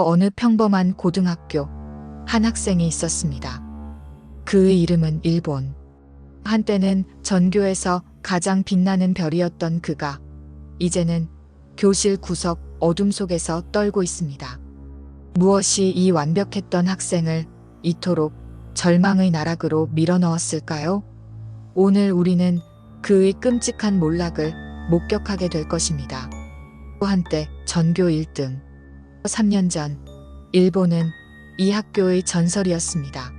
어느 평범한 고등학교 한 학생이 있었습니다. 그의 이름은 일본. 한때는 전교에서 가장 빛나는 별이었던 그가 이제는 교실 구석 어둠 속에서 떨고 있습니다. 무엇이 이 완벽했던 학생을 이토록 절망의 나락으로 밀어넣었을까요? 오늘 우리는 그의 끔찍한 몰락을 목격하게 될 것입니다. 한때 전교 1등. 3년 전 일본은 이 학교의 전설이었습니다.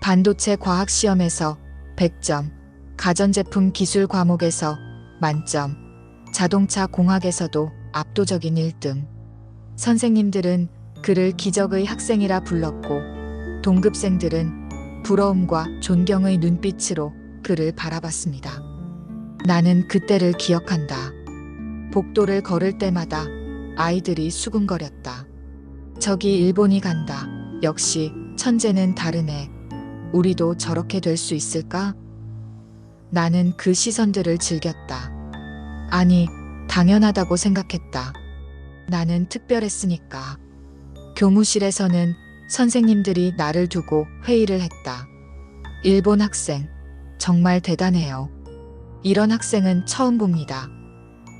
반도체 과학 시험에서 100점, 가전제품 기술 과목에서 만점, 자동차 공학에서도 압도적인 1등. 선생님들은 그를 기적의 학생이라 불렀고 동급생들은 부러움과 존경의 눈빛으로 그를 바라봤습니다. 나는 그때를 기억한다. 복도를 걸을 때마다 아이들이 수군거렸다. 저기 일본이 간다. 역시 천재는 다르네. 우리도 저렇게 될 수 있을까? 나는 그 시선들을 즐겼다. 아니, 당연하다고 생각했다. 나는 특별했으니까. 교무실에서는 선생님들이 나를 두고 회의를 했다. 일본 학생, 정말 대단해요. 이런 학생은 처음 봅니다.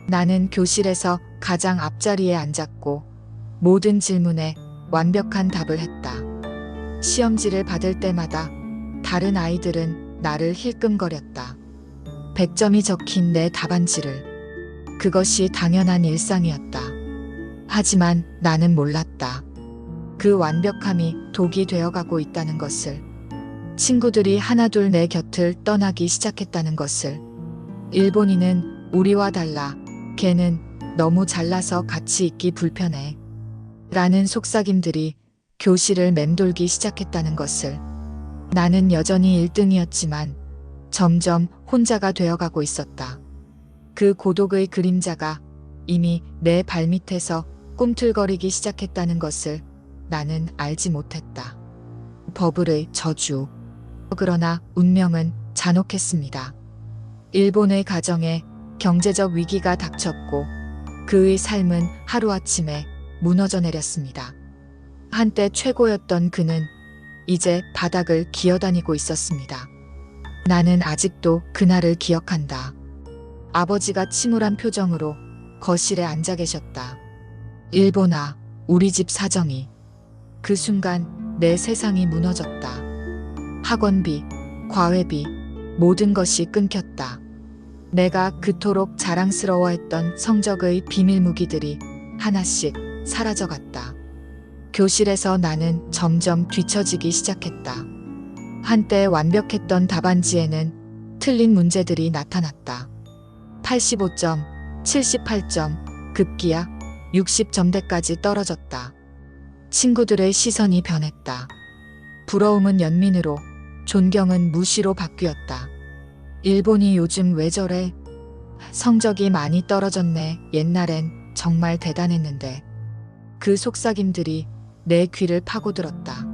나는 교실에서 가장 앞자리에 앉았고 모든 질문에 완벽한 답을 했다. 시험지를 받을 때마다 다른 아이들은 나를 힐끔거렸다. 100점이 적힌 내 답안지를. 그것이 당연한 일상이었다. 하지만 나는 몰랐다. 그 완벽함이 독이 되어가고 있다는 것을. 친구들이 하나둘 내 곁을 떠나기 시작했다는 것을. 일본인은 우리와 달라. 걔는 너무 잘나서 같이 있기 불편해. 라는 속삭임들이 교실을 맴돌기 시작했다는 것을. 나는 여전히 1등이었지만 점점 혼자가 되어가고 있었다. 그 고독의 그림자가 이미 내 발밑에서 꿈틀거리기 시작했다는 것을 나는 알지 못했다. 버블의 저주. 그러나 운명은 잔혹했습니다. 일본의 가정에 경제적 위기가 닥쳤고 그의 삶은 하루아침에 무너져 내렸습니다. 한때 최고였던 그는 이제 바닥을 기어다니고 있었습니다. 나는 아직도 그날을 기억한다. 아버지가 침울한 표정으로 거실에 앉아 계셨다. 일본아, 우리 집 사정이. 그 순간 내 세상이 무너졌다. 학원비, 과외비, 모든 것이 끊겼다. 내가 그토록 자랑스러워했던 성적의 비밀 무기들이 하나씩 사라져갔다. 교실에서 나는 점점 뒤처지기 시작했다. 한때 완벽했던 답안지에는 틀린 문제들이 나타났다. 85점, 78점, 급기야 60점대까지 떨어졌다. 친구들의 시선이 변했다. 부러움은 연민으로, 존경은 무시로 바뀌었다. 일본이 요즘 왜 저래? 성적이 많이 떨어졌네. 옛날엔 정말 대단했는데. 그 속삭임들이 내 귀를 파고들었다.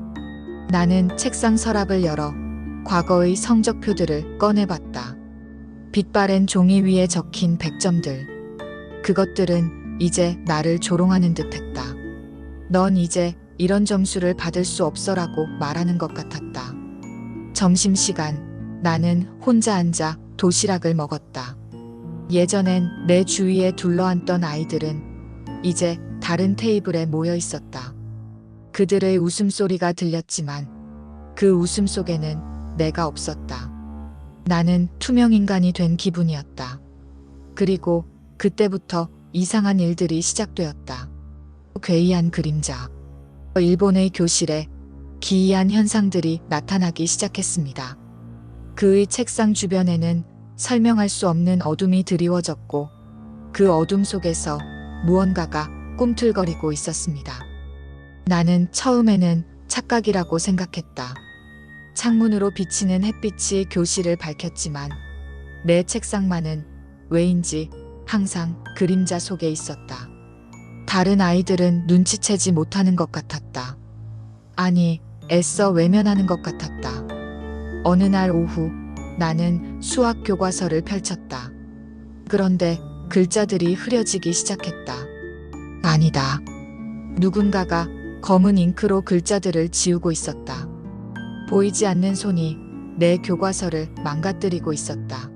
나는 책상 서랍을 열어 과거의 성적표들을 꺼내봤다. 빛바랜 종이 위에 적힌 100점들. 그것들은 이제 나를 조롱하는 듯했다. 넌 이제 이런 점수를 받을 수 없어라고 말하는 것 같았다. 점심시간 나는 혼자 앉아 도시락을 먹었다. 예전엔 내 주위에 둘러앉던 아이들은 이제 다른 테이블에 모여 있었다. 그들의 웃음소리가 들렸지만 그 웃음 속에는 내가 없었다. 나는 투명인간이 된 기분이었다. 그리고 그때부터 이상한 일들이 시작되었다. 괴이한 그림자. 일본의 교실에 기이한 현상들이 나타나기 시작했습니다. 그의 책상 주변에는 설명할 수 없는 어둠이 드리워졌고 그 어둠 속에서 무언가가 꿈틀거리고 있었습니다. 나는 처음에는 착각이라고 생각했다. 창문으로 비치는 햇빛이 교실을 밝혔지만 내 책상만은 왜인지 항상 그림자 속에 있었다. 다른 아이들은 눈치채지 못하는 것 같았다. 아니, 애써 외면하는 것 같았다. 어느 날 오후 나는 수학 교과서를 펼쳤다. 그런데 글자들이 흐려지기 시작했다. 아니다. 누군가가 검은 잉크로 글자들을 지우고 있었다. 보이지 않는 손이 내 교과서를 망가뜨리고 있었다.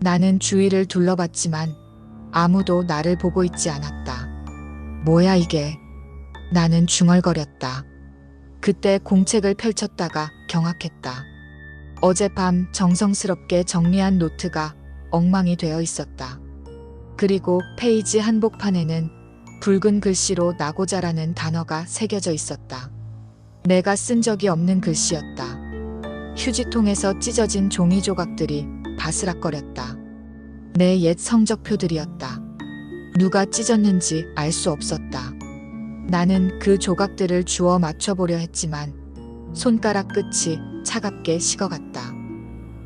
나는 주위를 둘러봤지만 아무도 나를 보고 있지 않았다. 뭐야 이게? 나는 중얼거렸다. 그때 공책을 펼쳤다가 경악했다. 어젯밤 정성스럽게 정리한 노트가 엉망이 되어 있었다. 그리고 페이지 한복판에는 붉은 글씨로 나고자라는 단어가 새겨져 있었다. 내가 쓴 적이 없는 글씨였다. 휴지통에서 찢어진 종이 조각들이 바스락거렸다. 내 옛 성적표들이었다. 누가 찢었는지 알 수 없었다. 나는 그 조각들을 주워 맞춰보려 했지만 손가락 끝이 차갑게 식어갔다.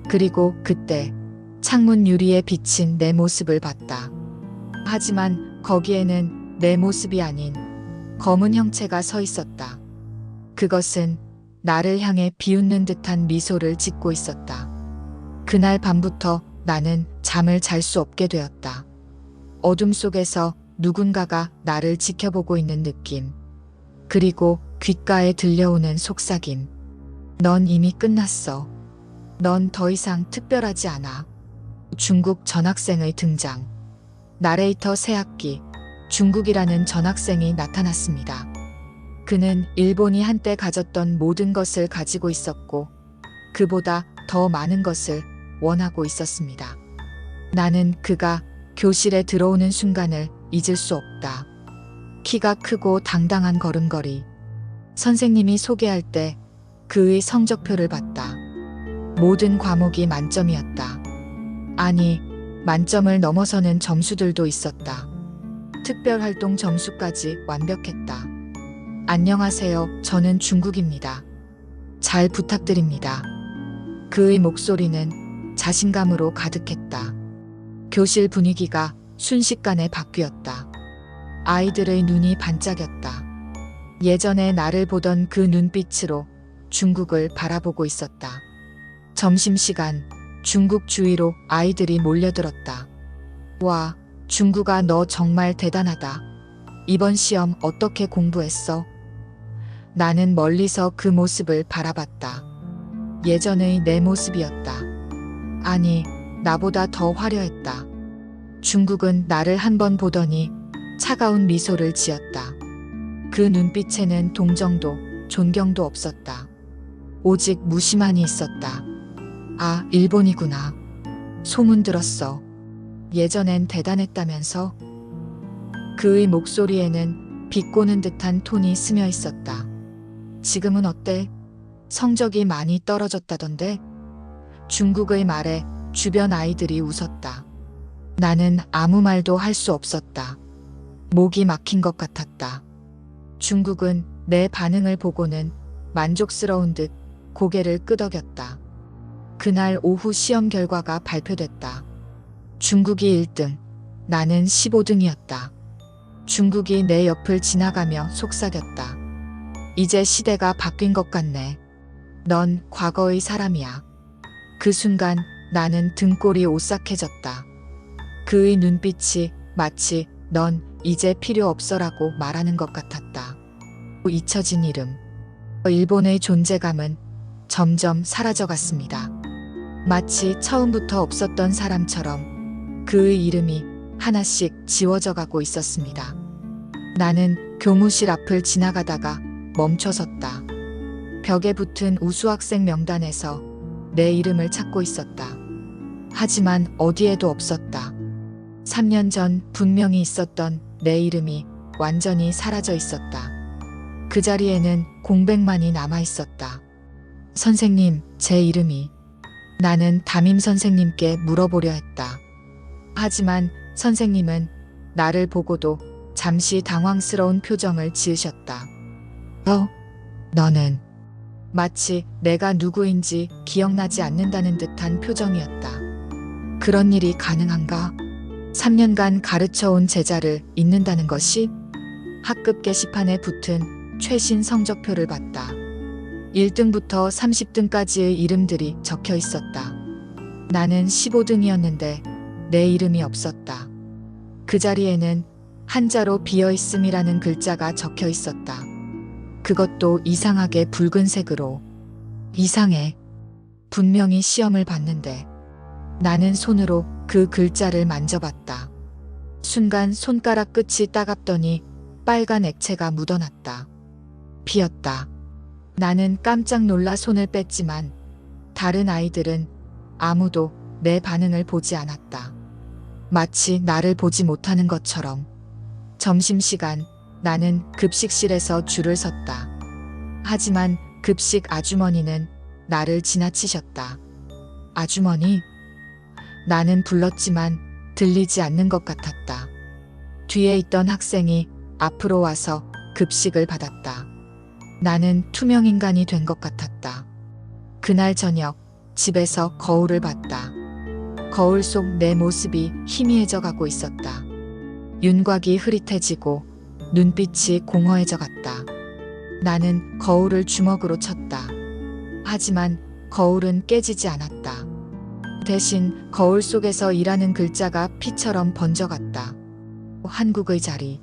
그리고 그때 창문 유리에 비친 내 모습을 봤다. 하지만 거기에는 내 모습이 아닌 검은 형체가 서 있었다. 그것은 나를 향해 비웃는 듯한 미소를 짓고 있었다. 그날 밤부터 나는 잠을 잘 수 없게 되었다. 어둠 속에서 누군가가 나를 지켜보고 있는 느낌. 그리고 귓가에 들려오는 속삭임. 넌 이미 끝났어. 넌 더 이상 특별하지 않아. 중국 전학생의 등장. 나레이터 새학기. 중국이라는 전학생이 나타났습니다. 그는 일본이 한때 가졌던 모든 것을 가지고 있었고 그보다 더 많은 것을 원하고 있었습니다. 나는 그가 교실에 들어오는 순간을 잊을 수 없다. 키가 크고 당당한 걸음걸이. 선생님이 소개할 때 그의 성적표를 봤다. 모든 과목이 만점이었다. 아니, 만점을 넘어서는 점수들도 있었다. 특별활동 점수까지 완벽했다. 안녕하세요. 저는 중국입니다. 잘 부탁드립니다. 그의 목소리는 자신감으로 가득했다. 교실 분위기가 순식간에 바뀌었다. 아이들의 눈이 반짝였다. 예전에 나를 보던 그 눈빛으로 중국을 바라보고 있었다. 점심시간 중국 주위로 아이들이 몰려들었다. 와, 중국아 너 정말 대단하다. 이번 시험 어떻게 공부했어? 나는 멀리서 그 모습을 바라봤다. 예전의 내 모습이었다. 아니, 나보다 더 화려했다. 중국은 나를 한 번 보더니 차가운 미소를 지었다. 그 눈빛에는 동정도 존경도 없었다. 오직 무심만이 있었다. 아, 일본이구나. 소문 들었어. 예전엔 대단했다면서? 그의 목소리에는 비꼬는 듯한 톤이 스며 있었다. 지금은 어때? 성적이 많이 떨어졌다던데? 중국의 말에 주변 아이들이 웃었다. 나는 아무 말도 할 수 없었다. 목이 막힌 것 같았다. 중국은 내 반응을 보고는 만족스러운 듯 고개를 끄덕였다. 그날 오후 시험 결과가 발표됐다. 중국이 1등, 나는 15등이었다. 중국이 내 옆을 지나가며 속삭였다. 이제 시대가 바뀐 것 같네. 넌 과거의 사람이야. 그 순간 나는 등골이 오싹해졌다. 그의 눈빛이 마치 넌 이제 필요 없어라고 말하는 것 같았다. 잊혀진 이름. 일본의 존재감은 점점 사라져갔습니다. 마치 처음부터 없었던 사람처럼 그의 이름이 하나씩 지워져 가고 있었습니다. 나는 교무실 앞을 지나가다가 멈춰섰다. 벽에 붙은 우수학생 명단에서 내 이름을 찾고 있었다. 하지만 어디에도 없었다. 3년 전 분명히 있었던 내 이름이 완전히 사라져 있었다. 그 자리에는 공백만이 남아 있었다. 선생님, 제 이름이. 나는 담임 선생님께 물어보려 했다. 하지만 선생님은 나를 보고도 잠시 당황스러운 표정을 지으셨다. 너는 마치 내가 누구인지 기억나지 않는다는 듯한 표정이었다. 그런 일이 가능한가? 3년간 가르쳐온 제자를 잊는다는 것이? 학급 게시판에 붙은 최신 성적표를 봤다. 1등부터 30등까지의 이름들이 적혀 있었다. 나는 15등이었는데 내 이름이 없었다. 그 자리에는 한자로 비어있음이라는 글자가 적혀 있었다. 그것도 이상하게 붉은색으로. 이상해. 분명히 시험을 봤는데. 나는 손으로 그 글자를 만져봤다. 순간 손가락 끝이 따갑더니 빨간 액체가 묻어났다. 피었다. 나는 깜짝 놀라 손을 뺐지만 다른 아이들은 아무도 내 반응을 보지 않았다. 마치 나를 보지 못하는 것처럼. 점심시간 나는 급식실에서 줄을 섰다. 하지만 급식 아주머니는 나를 지나치셨다. 아주머니? 나는 불렀지만 들리지 않는 것 같았다. 뒤에 있던 학생이 앞으로 와서 급식을 받았다. 나는 투명 인간이 된 것 같았다. 그날 저녁 집에서 거울을 봤다. 거울 속 내 모습이 희미해져 가고 있었다. 윤곽이 흐릿해지고 눈빛이 공허해져 갔다. 나는 거울을 주먹으로 쳤다. 하지만 거울은 깨지지 않았다. 대신 거울 속에서 일하는 글자가 피처럼 번져갔다. 한국의 자리.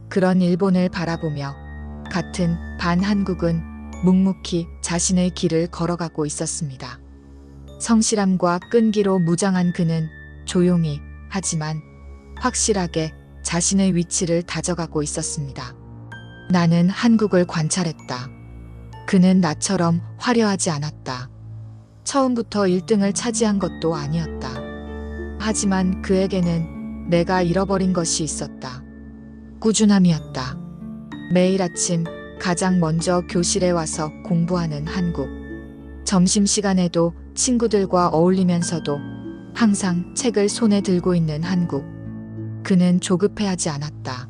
그런 일본을 바라보며 같은 반한국은 묵묵히 자신의 길을 걸어가고 있었습니다. 성실함과 끈기로 무장한 그는 조용히 하지만 확실하게 자신의 위치를 다져가고 있었습니다. 나는 한국을 관찰했다. 그는 나처럼 화려하지 않았다. 처음부터 1등을 차지한 것도 아니었다. 하지만 그에게는 내가 잃어버린 것이 있었다. 꾸준함이었다. 매일 아침 가장 먼저 교실에 와서 공부하는 한국. 점심시간에도 친구들과 어울리면서도 항상 책을 손에 들고 있는 한국. 그는 조급해하지 않았다.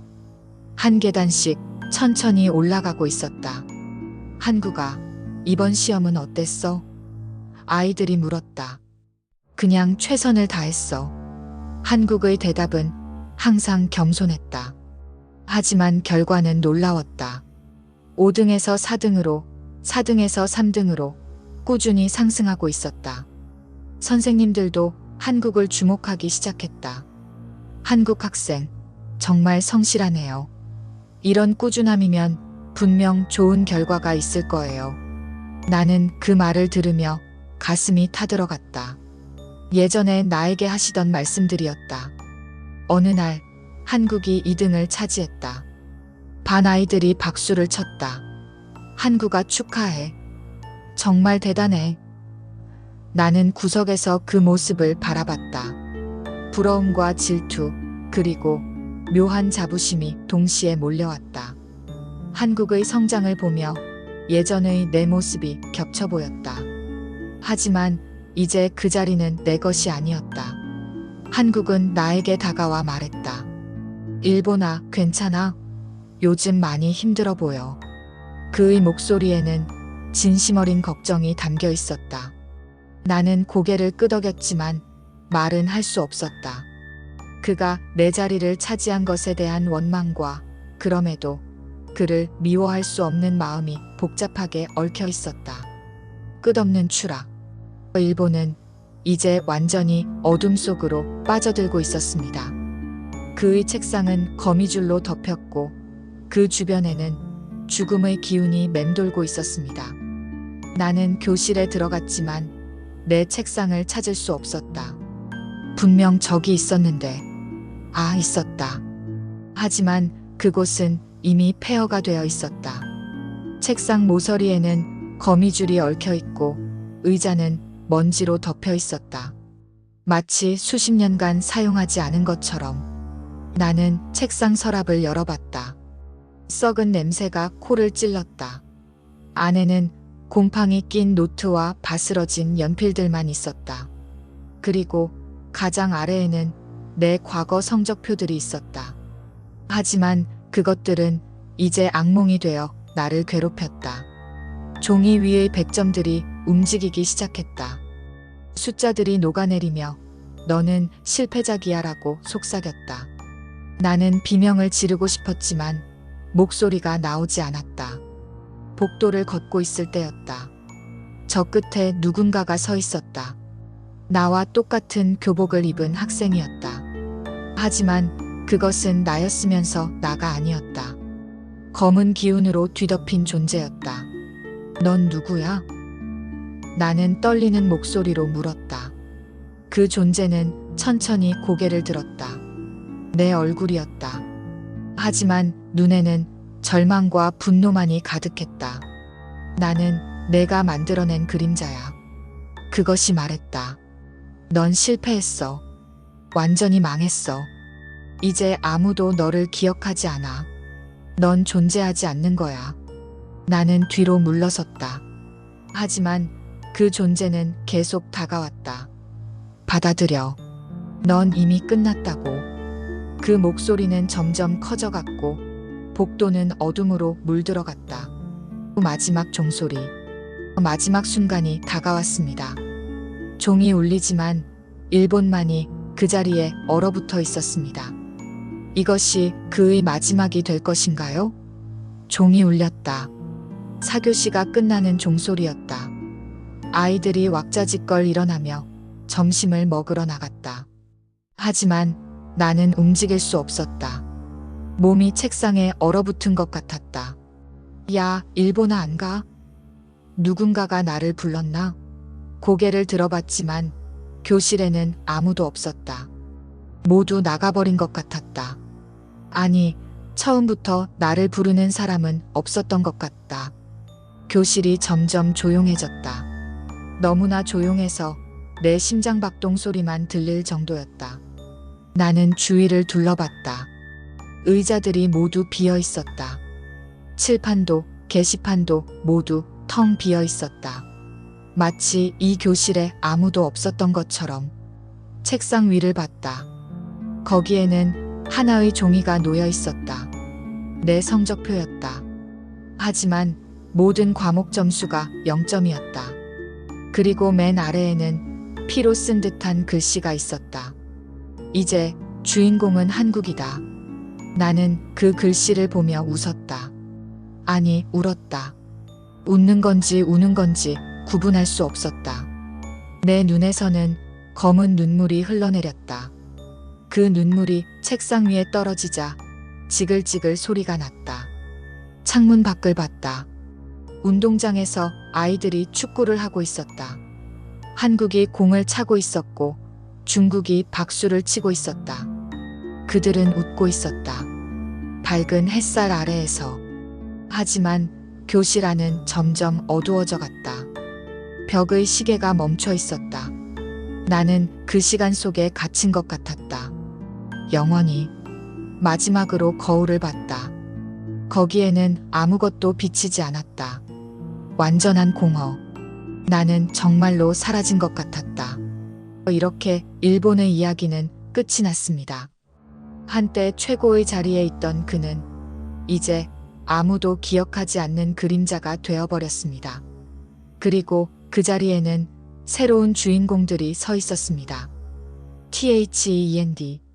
한 계단씩 천천히 올라가고 있었다. 한국아, 이번 시험은 어땠어? 아이들이 물었다. 그냥 최선을 다했어. 한국의 대답은 항상 겸손했다. 하지만 결과는 놀라웠다. 5등에서 4등으로, 4등에서 3등으로 꾸준히 상승하고 있었다. 선생님들도 한국을 주목하기 시작했다. 한국 학생, 정말 성실하네요. 이런 꾸준함이면 분명 좋은 결과가 있을 거예요. 나는 그 말을 들으며 가슴이 타들어갔다. 예전에 나에게 하시던 말씀들이었다. 어느 날 한국이 2등을 차지했다. 반 아이들이 박수를 쳤다. 한국아 축하해. 정말 대단해. 나는 구석에서 그 모습을 바라봤다. 부러움과 질투, 그리고 묘한 자부심이 동시에 몰려왔다. 한국의 성장을 보며 예전의 내 모습이 겹쳐 보였다. 하지만 이제 그 자리는 내 것이 아니었다. 한국은 나에게 다가와 말했다. 일본아, 괜찮아? 요즘 많이 힘들어 보여. 그의 목소리에는 진심 어린 걱정이 담겨 있었다. 나는 고개를 끄덕였지만 말은 할 수 없었다. 그가 내 자리를 차지한 것에 대한 원망과 그럼에도 그를 미워할 수 없는 마음이 복잡하게 얽혀 있었다. 끝없는 추락. 일본은 이제 완전히 어둠 속으로 빠져들고 있었습니다. 그의 책상은 거미줄로 덮였고 그 주변에는 죽음의 기운이 맴돌고 있었습니다. 나는 교실에 들어갔지만 내 책상을 찾을 수 없었다. 분명 저기 있었는데, 있었다. 하지만 그곳은 이미 폐허가 되어 있었다. 책상 모서리에는 거미줄이 얽혀 있고 의자는 먼지로 덮여 있었다. 마치 수십 년간 사용하지 않은 것처럼. 나는 책상 서랍을 열어봤다. 썩은 냄새가 코를 찔렀다. 안에는 곰팡이 낀 노트와 바스러진 연필들만 있었다. 그리고 가장 아래에는 내 과거 성적표들이 있었다. 하지만 그것들은 이제 악몽이 되어 나를 괴롭혔다. 종이 위의 100점들이 움직이기 시작했다. 숫자들이 녹아내리며 너는 실패작이야라고 속삭였다. 나는 비명을 지르고 싶었지만 목소리가 나오지 않았다. 복도를 걷고 있을 때였다. 저 끝에 누군가가 서 있었다. 나와 똑같은 교복을 입은 학생이었다. 하지만 그것은 나였으면서 나가 아니었다. 검은 기운으로 뒤덮인 존재였다. 넌 누구야? 나는 떨리는 목소리로 물었다. 그 존재는 천천히 고개를 들었다. 내 얼굴이었다. 하지만 눈에는 절망과 분노만이 가득했다. 나는 내가 만들어낸 그림자야. 그것이 말했다. 넌 실패했어. 완전히 망했어. 이제 아무도 너를 기억하지 않아. 넌 존재하지 않는 거야. 나는 뒤로 물러섰다. 하지만 그 존재는 계속 다가왔다. 받아들여. 넌 이미 끝났다고. 그 목소리는 점점 커져갔고 복도는 어둠으로 물들어갔다. 마지막 종소리. 마지막 순간이 다가왔습니다. 종이 울리지만 일본만이 그 자리에 얼어붙어 있었습니다. 이것이 그의 마지막이 될 것인가요? 종이 울렸다. 사교시가 끝나는 종소리였다. 아이들이 왁자지껄 일어나며 점심을 먹으러 나갔다. 하지만 나는 움직일 수 없었다. 몸이 책상에 얼어붙은 것 같았다. 야, 일본아 안 가? 누군가가 나를 불렀나? 고개를 들어봤지만 교실에는 아무도 없었다. 모두 나가버린 것 같았다. 아니, 처음부터 나를 부르는 사람은 없었던 것 같다. 교실이 점점 조용해졌다. 너무나 조용해서 내 심장박동 소리만 들릴 정도였다. 나는 주위를 둘러봤다. 의자들이 모두 비어 있었다. 칠판도 게시판도 모두 텅 비어 있었다. 마치 이 교실에 아무도 없었던 것처럼. 책상 위를 봤다. 거기에는 하나의 종이가 놓여 있었다. 내 성적표였다. 하지만 모든 과목 점수가 0점이었다. 그리고 맨 아래에는 피로 쓴 듯한 글씨가 있었다. 이제 주인공은 한국이다. 나는 그 글씨를 보며 웃었다. 아니, 울었다. 웃는 건지 우는 건지 구분할 수 없었다. 내 눈에서는 검은 눈물이 흘러내렸다. 그 눈물이 책상 위에 떨어지자 지글지글 소리가 났다. 창문 밖을 봤다. 운동장에서 아이들이 축구를 하고 있었다. 한국이 공을 차고 있었고 중국이 박수를 치고 있었다. 그들은 웃고 있었다. 밝은 햇살 아래에서. 하지만 교실 안은 점점 어두워져 갔다. 벽의 시계가 멈춰 있었다. 나는 그 시간 속에 갇힌 것 같았다. 영원히. 마지막으로 거울을 봤다. 거기에는 아무것도 비치지 않았다. 완전한 공허. 나는 정말로 사라진 것 같았다. 이렇게 일본의 이야기는 끝이 났습니다. 한때 최고의 자리에 있던 그는 이제 아무도 기억하지 않는 그림자가 되어버렸습니다. 그리고 그 자리에는 새로운 주인공들이 서 있었습니다. THEND